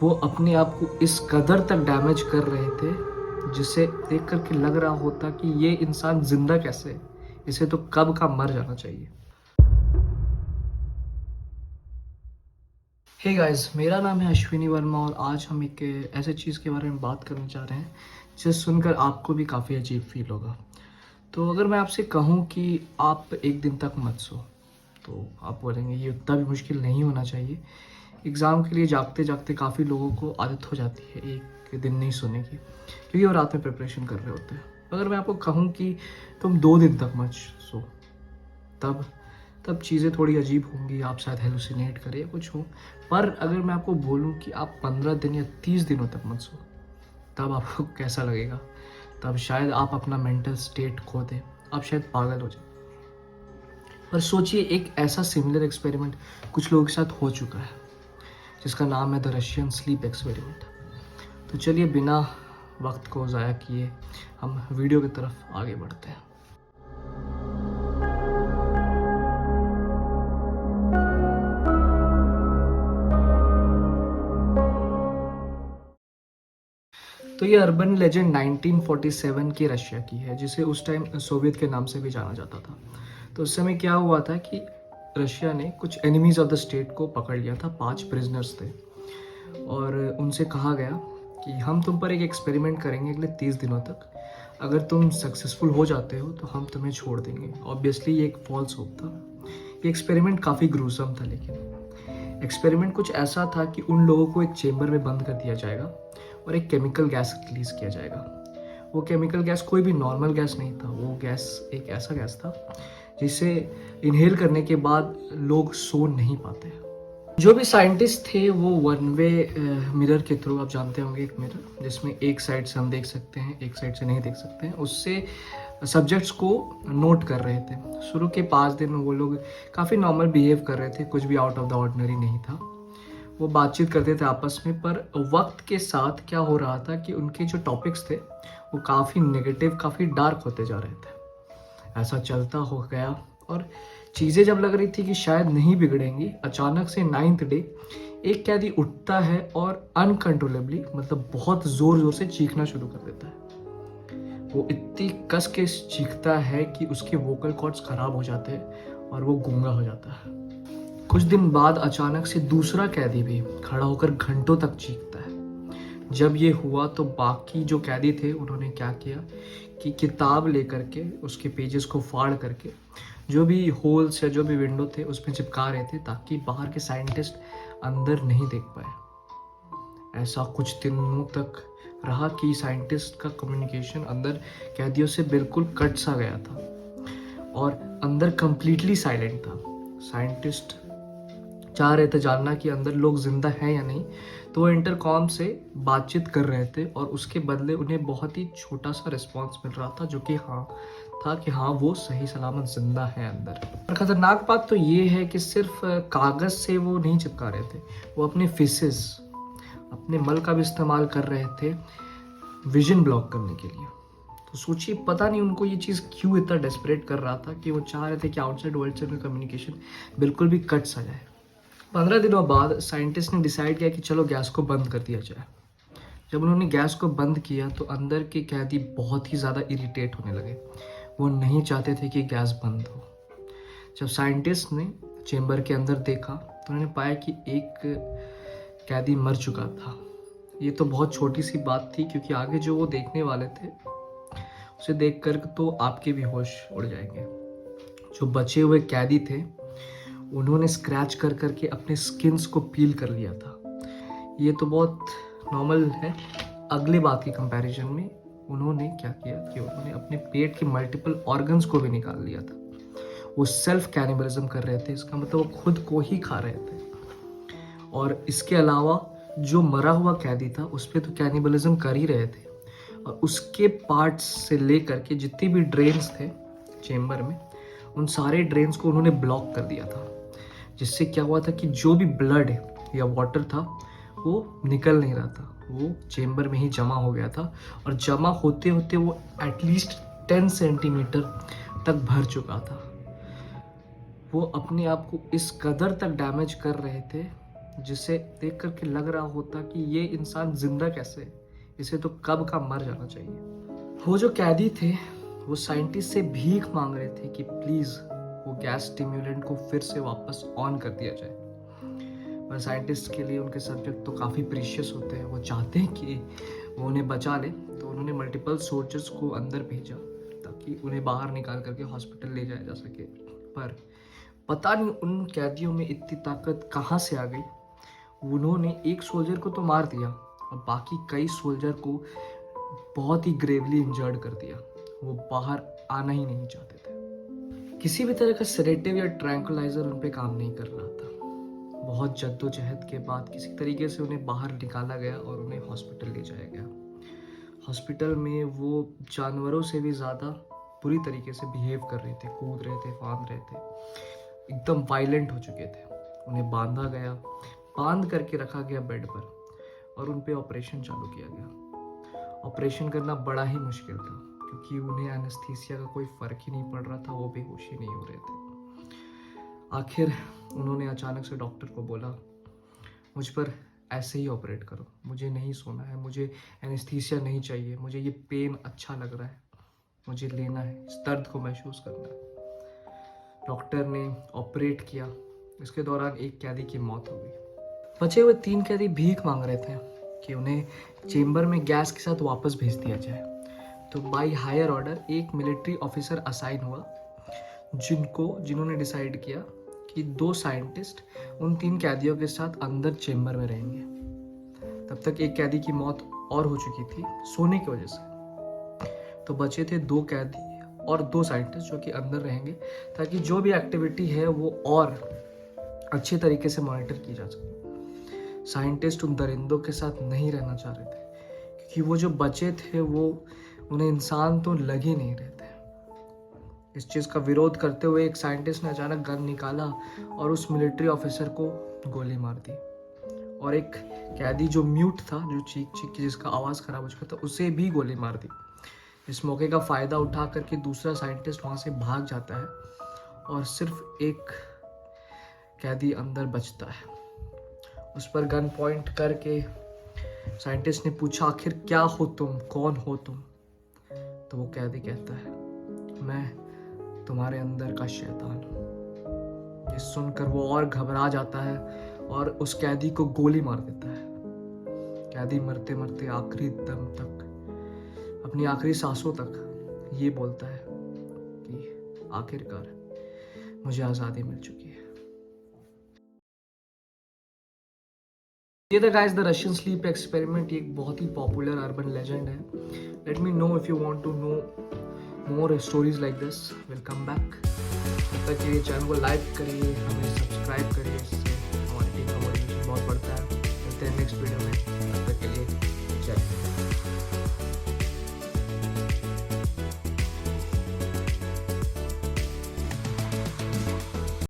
वो अपने आप को इस कदर तक डैमेज कर रहे थे जिसे देख कर के लग रहा होता कि ये इंसान जिंदा कैसे है, इसे तो कब का मर जाना चाहिए। हे गाइस, मेरा नाम है अश्विनी वर्मा और आज हम एक ऐसे चीज़ के बारे में बात करने जा रहे हैं जिसे सुनकर आपको भी काफ़ी अजीब फील होगा। तो अगर मैं आपसे कहूँ कि आप एक दिन तक मत सो, तो आप बोलेंगे ये उतना भी मुश्किल नहीं होना चाहिए। एग्ज़ाम के लिए जागते जागते काफ़ी लोगों को आदत हो जाती है एक दिन नहीं सोने की, क्योंकि वो रात में प्रिपरेशन कर रहे होते हैं। अगर मैं आपको कहूँ कि तुम 2 दिन तक मत सो, तब तब चीज़ें थोड़ी अजीब होंगी, आप शायद हेलुसिनेट करें या कुछ हो। पर अगर मैं आपको बोलूँ कि आप 15 दिन या 30 दिनों तक मत सो, तब आपको कैसा लगेगा? तब शायद आप अपना मेंटल स्टेट खो दें, आप शायद पागल हो जाए। पर सोचिए, एक ऐसा सिमिलर एक्सपेरिमेंट कुछ लोगों के साथ हो चुका है जिसका नाम है द रशियन स्लीप एक्सपेरिमेंट। तो चलिए बिना वक्त को ज़ाया किए हम वीडियो की तरफ आगे बढ़ते हैं। तो ये अर्बन लेजेंड 1947 की रशिया की है, जिसे उस टाइम सोवियत के नाम से भी जाना जाता था। तो उस समय क्या हुआ था कि रशिया ने कुछ एनिमीज ऑफ द स्टेट को पकड़ लिया था। 5 प्रिजनर्स थे और उनसे कहा गया कि हम तुम पर एक एक्सपेरिमेंट करेंगे अगले 30 दिनों तक। अगर तुम सक्सेसफुल हो जाते हो तो हम तुम्हें छोड़ देंगे। ऑब्वियसली ये एक फॉल्स होप था। ये एक्सपेरिमेंट काफ़ी ग्रूसम था, लेकिन एक्सपेरिमेंट कुछ ऐसा था कि उन लोगों को एक चेम्बर में बंद कर दिया जाएगा और एक केमिकल गैस रिलीज किया जाएगा। वो केमिकल गैस कोई भी नॉर्मल गैस नहीं था, वो गैस एक ऐसा गैस था जिसे इनहेल करने के बाद लोग सो नहीं पाते। जो भी साइंटिस्ट थे वो वन वे मिरर के थ्रू, आप जानते होंगे एक मिरर जिसमें एक साइड से हम देख सकते हैं, एक साइड से नहीं देख सकते हैं, उससे सब्जेक्ट्स को नोट कर रहे थे। शुरू के 5 दिन में वो लोग काफ़ी नॉर्मल बिहेव कर रहे थे, कुछ भी आउट ऑफ द ऑर्डिनरी नहीं था। वो बातचीत करते थे आपस में, पर वक्त के साथ क्या हो रहा था कि उनके जो टॉपिक्स थे वो काफ़ी नेगेटिव, काफ़ी डार्क होते जा रहे थे। ऐसा चलता हो गया और चीज़ें जब लग रही थी कि शायद नहीं बिगड़ेंगी, अचानक से 9th डे एक कैदी उठता है और अनकंट्रोलेबली, मतलब बहुत ज़ोर ज़ोर से चीखना शुरू कर देता है। वो इतनी कस के चीखता है कि उसके वोकल कॉर्ड्स खराब हो जाते हैं और वो गूंगा हो जाता है। कुछ दिन बाद अचानक से दूसरा कैदी भी खड़ा होकर घंटों तक चीखता है। जब ये हुआ तो बाकी जो कैदी थे उन्होंने क्या किया कि किताब लेकर के उसके पेजेस को फाड़ करके जो भी होल्स या जो भी विंडो थे उसमें चिपका रहे थे, ताकि बाहर के साइंटिस्ट अंदर नहीं देख पाए। ऐसा कुछ दिनों तक रहा कि साइंटिस्ट का कम्युनिकेशन अंदर कैदियों से बिल्कुल कट सा गया था और अंदर कंप्लीटली साइलेंट था। साइंटिस्ट चाह रहे थे जानना कि अंदर लोग जिंदा हैं या नहीं, तो वो इंटरकॉम से बातचीत कर रहे थे और उसके बदले उन्हें बहुत ही छोटा सा रिस्पांस मिल रहा था, जो कि हाँ वो सही सलामत जिंदा है अंदर। और खतरनाक बात तो ये है कि सिर्फ कागज से वो नहीं चिपका रहे थे, वो अपने फेसेस, अपने मल का भी इस्तेमाल कर रहे थे विजन ब्लॉक करने के लिए। तो सोचिए, पता नहीं उनको ये चीज़ क्यों इतना डेस्परेट कर रहा था कि वो चाह रहे थे कि आउटसाइड वर्ल्ड से उनका कम्युनिकेशन बिल्कुल भी कट सा जाए। 15 दिनों बाद साइंटिस्ट ने डिसाइड किया कि चलो गैस को बंद कर दिया जाए। जब उन्होंने गैस को बंद किया तो अंदर के कैदी बहुत ही ज़्यादा इरिटेट होने लगे। वो नहीं चाहते थे कि गैस बंद हो। जब साइंटिस्ट ने चेम्बर के अंदर देखा तो उन्होंने पाया कि एक कैदी मर चुका था। ये तो बहुत छोटी सी बात थी, क्योंकि आगे जो वो देखने वाले थे उसे देख कर तो आपके भी होश उड़ जाएंगे। जो बचे हुए कैदी थे उन्होंने स्क्रैच कर करके अपने स्किन्स को पील कर लिया था। ये तो बहुत नॉर्मल है। अगले बात की कंपैरिजन में उन्होंने क्या किया कि उन्होंने अपने पेट के मल्टीपल ऑर्गन्स को भी निकाल लिया था। वो सेल्फ कैनिबलिज्म कर रहे थे, इसका मतलब वो खुद को ही खा रहे थे। और इसके अलावा जो मरा हुआ कैदी था उस पर तो कैनिबलिज्म कर ही रहे थे, और उसके पार्ट्स से लेकर के जितनी भी ड्रेन्स थे चेम्बर में, उन सारे ड्रेन्स को उन्होंने ब्लॉक कर दिया था, जिससे क्या हुआ था कि जो भी ब्लड या वाटर था वो निकल नहीं रहा था, वो चेम्बर में ही जमा हो गया था। और जमा होते होते वो एटलीस्ट 10 सेंटीमीटर तक भर चुका था। वो अपने आप को इस कदर तक डैमेज कर रहे थे जिसे देख कर के लग रहा होता कि ये इंसान जिंदा कैसे है, इसे तो कब का मर जाना चाहिए। वो जो कैदी थे वो साइंटिस्ट से भीख मांग रहे थे कि प्लीज़ वो गैस स्टिम्युलेंट को फिर से वापस ऑन कर दिया जाए। पर साइंटिस्ट के लिए उनके सब्जेक्ट तो काफ़ी प्रीशियस होते हैं, वो चाहते हैं कि वो उन्हें बचा ले। तो उन्होंने मल्टीपल सोल्जर्स को अंदर भेजा ताकि उन्हें बाहर निकाल करके हॉस्पिटल ले जाया जा सके। पर पता नहीं उन कैदियों में इतनी ताकत कहाँ से आ गई, उन्होंने एक सोल्जर को तो मार दिया और बाकी कई सोल्जर को बहुत ही ग्रेवली इंजर्ड कर दिया। वो बाहर आना ही नहीं चाहते थे। किसी भी तरह का सेडेटिव या ट्रैंकुलाइजर उन पे काम नहीं कर रहा था। बहुत जद्दोजहद के बाद किसी तरीके से उन्हें बाहर निकाला गया और उन्हें हॉस्पिटल ले जाया गया। हॉस्पिटल में वो जानवरों से भी ज़्यादा बुरी तरीके से बिहेव कर रहे थे, कूद रहे थे, फांद रहे थे, एकदम वायलेंट हो चुके थे। उन्हें बांधा गया, बांध करके रखा गया बेड पर और उन पे ऑपरेशन चालू किया गया। ऑपरेशन करना बड़ा ही मुश्किल था क्योंकि उन्हें एनेस्थीसिया का कोई फ़र्क ही नहीं पड़ रहा था, वो बेहोश ही नहीं हो रहे थे। आखिर उन्होंने अचानक से डॉक्टर को बोला, मुझ पर ऐसे ही ऑपरेट करो, मुझे नहीं सोना है, मुझे एनेस्थीसिया नहीं चाहिए, मुझे ये पेन अच्छा लग रहा है, मुझे लेना है, इस दर्द को महसूस करना है। डॉक्टर ने ऑपरेट किया। इसके दौरान एक कैदी की मौत हो गई। बचे हुए 3 कैदी भीख मांग रहे थे कि उन्हें चेंबर में गैस के साथ वापस भेज दिया जाए। तो बाय हायर ऑर्डर एक मिलिट्री ऑफिसर असाइन हुआ जिन्होंने डिसाइड किया कि 2 साइंटिस्ट उन 3 कैदियों के साथ अंदर चेंबर में रहेंगे। तब तक एक कैदी की मौत और हो चुकी थी सोने की वजह से। तो बचे थे 2 कैदी और 2 साइंटिस्ट जो कि अंदर रहेंगे ताकि जो भी एक्टिविटी है वो और अच्छे तरीके से मॉनिटर की जा सके। साइंटिस्ट उन दरिंदों के साथ नहीं रहना चाह रहे थे क्योंकि वो जो बचे थे वो उन्हें इंसान तो लग ही नहीं रहे थे। इस चीज़ का विरोध करते हुए एक साइंटिस्ट ने अचानक गन निकाला और उस मिलिट्री ऑफिसर को गोली मार दी। और एक कैदी जो म्यूट था, जो चीख चीख के जिसका आवाज़ खराब हो चुका था, उसे भी गोली मार दी। इस मौके का फ़ायदा उठा करके दूसरा साइंटिस्ट वहाँ से भाग जाता है और सिर्फ एक कैदी अंदर बचता है। उस पर गन पॉइंट करके साइंटिस्ट ने पूछा, आखिर क्या हो तुम, कौन हो तुम? तो वो कैदी कहता है, मैं तुम्हारे अंदर का शैतान हूँ। ये सुनकर वो और घबरा जाता है और उस कैदी को गोली मार देता है। कैदी मरते मरते आखिरी दम तक, अपनी आखिरी सांसों तक ये बोलता है कि आखिरकार मुझे आज़ादी मिल चुकी है। ये था guys the Russian sleep experiment. ये एक बहुत ही पॉपुलर अर्बन लेजेंड है। Let me know if you want to know more stories like this, will come back. तब तक ये चैनल को लाइक करिए, हमें सब्सक्राइब करिए।